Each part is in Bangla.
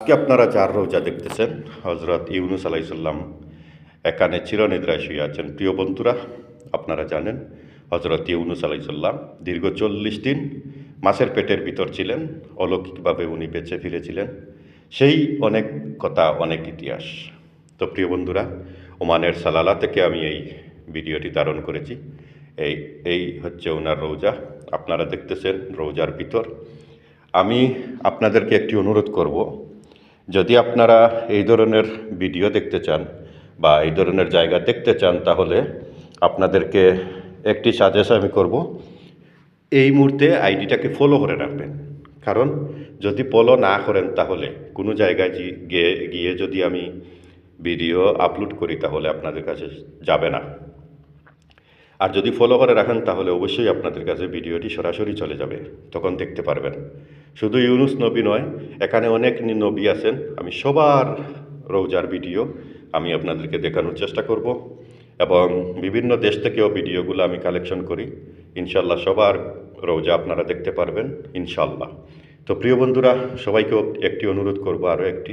আজকে আপনারা যার রোজা দেখতেছেন হজরত ইউনুস আলাইসাল্লাম এখানে চিরনিদ্রায় শুয়ে আছেন। প্রিয় বন্ধুরা, আপনারা জানেন হজরত ইউনুস আলাইসাল্লাম দীর্ঘ 40 দিন মাছের পেটের ভিতর ছিলেন। অলৌকিকভাবে উনি বেঁচে ফিরেছিলেন। সেই অনেক কথা, অনেক ইতিহাস। তো প্রিয় বন্ধুরা, ওমানের সালালা থেকে আমি এই ভিডিওটি ধারণ করেছি। এই এই হচ্ছে ওনার রোজা। আপনারা দেখতেছেন রোজার ভিতর। আমি আপনাদেরকে একটি অনুরোধ করব, যদি আপনারা এই ধরনের ভিডিও দেখতে চান বা এই ধরনের জায়গা দেখতে চান, তাহলে আপনাদেরকে একটি সাজেশন আমি করব, এই মুহূর্তে আইডিটাকে ফলো করে রাখবেন। কারণ যদি ফলো না করেন তাহলে কোনো জায়গায় গিয়ে যদি আমি ভিডিও আপলোড করি তাহলে আপনাদের কাছে যাবে না। আর যদি ফলো করে রাখেন তাহলে অবশ্যই আপনাদের কাছে ভিডিওটি সরাসরি চলে যাবে, তখন দেখতে পারবেন। শুধু ইউনুস নবী নয়, এখানে অনেক নবী আছেন। আমি সবার রোজার ভিডিও আমি আপনাদেরকে দেখানোর চেষ্টা করব, এবং বিভিন্ন দেশ থেকেও ভিডিওগুলো আমি কালেকশন করি। ইনশাল্লাহ সবার রোজা আপনারা দেখতে পারবেন ইনশাল্লাহ। তো প্রিয় বন্ধুরা, সবাইকেও একটি অনুরোধ করব, আরও একটি,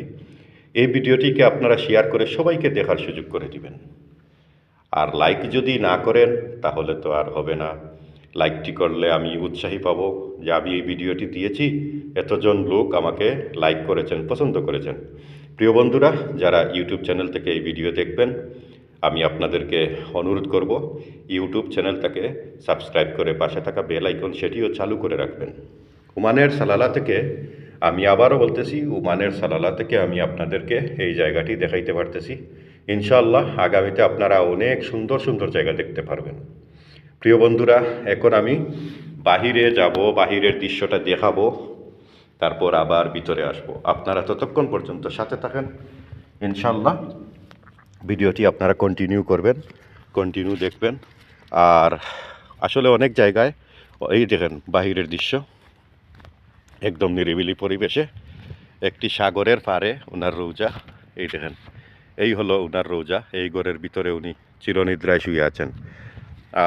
এই ভিডিওটিকে আপনারা শেয়ার করে সবাইকে দেখার সুযোগ করে দিবেন। আর লাইক যদি না করেন তাহলে তো আর হবে না। লাইকটি করলে আমি উৎসাহী পাবো যে আমি এই ভিডিওটি দিয়েছি, এতজন লোক আমাকে লাইক করেছেন, পছন্দ করেছেন। প্রিয় বন্ধুরা, যারা ইউটিউব চ্যানেল থেকে এই ভিডিও দেখবেন, আমি আপনাদেরকে অনুরোধ করব ইউটিউব চ্যানেলটাকে সাবস্ক্রাইব করে পাশে থাকা বেল আইকন সেটিও চালু করে রাখবেন। ওমানের সালালা থেকে আমি আবারও বলতেছি, ওমানের সালালা থেকে আমি আপনাদেরকে এই জায়গাটি দেখাইতে পারতেছি। ইনশাআল্লাহ আগামীতে আপনারা অনেক সুন্দর সুন্দর জায়গা দেখতে পারবেন। প্রিয় বন্ধুরা, এখন আমি বাহিরে যাব, বাহিরের দৃশ্যটা দেখাবো, তারপর আবার ভিতরে আসব। আপনারা ততক্ষণ পর্যন্ত সাথে থাকেন। ইনশাআল্লাহ ভিডিওটি আপনারা কন্টিনিউ করবেন, কন্টিনিউ দেখবেন। আর আসলে অনেক জায়গায় এই দেখেন বাহিরের দৃশ্য, একদম নিরিবিলি পরিবেশে একটি সাগরের পাড়ে ওনার রোজা। এই দেখেন, এই হলো ওনার রোজা। এই ঘরের ভিতরে উনি চিরনিদ্রায় শুয়ে আছেন।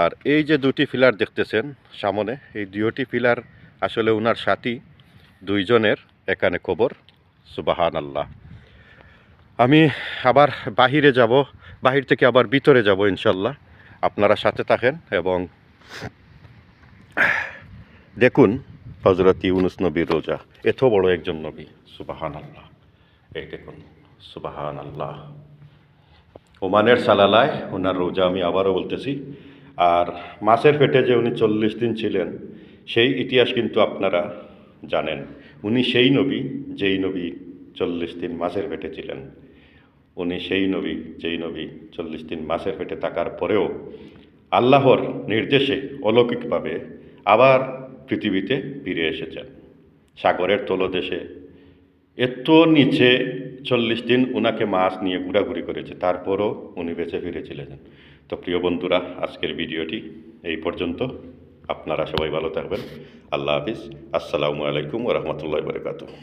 আর এই যে দুটি পিলার দেখতেছেন সামনে, এই দুটি পিলার আসলে ওনার সাথী দুইজনের এখানে কবর। সুবাহান আল্লাহ। আমি আবার বাহিরে যাব, বাহির থেকে আবার ভিতরে যাব ইনশাল্লাহ। আপনারা সাথে থাকেন এবং দেখুন হজরত ইউনুস নবীর রোজা। এত বড় একজন নবী, সুবাহান আল্লাহ। এই দেখুন, সুবাহান আল্লাহ। ওমানের সালালায় ওনার রোজা, আমি আবারও বলতেছি। আর মাছের পেটে যে উনি 40 দিন ছিলেন, সেই ইতিহাস কিন্তু আপনারা জানেন। উনি সেই নবী যেই নবী 40 দিন মাছের পেটে ছিলেন। উনি সেই নবী যেই নবী 40 দিন মাছের পেটে থাকার পরেও আল্লাহর নির্দেশে অলৌকিকভাবে আবার পৃথিবীতে ফিরে এসেছেন। সাগরের তলদেশে এত নিচে 40 দিন ওনাকে মাছ নিয়ে ঘোরাঘুরি করেছে, তারপরও উনি বেঁচে ফিরেছিলেন। তো প্রিয় বন্ধুরা, আজকের ভিডিওটি এই পর্যন্ত। আপনারা সবাই ভালো থাকবেন। আল্লাহ হাফিজ। আসসালামু আলাইকুম ওয়া রাহমাতুল্লাহি ওয়া বারাকাতুহু।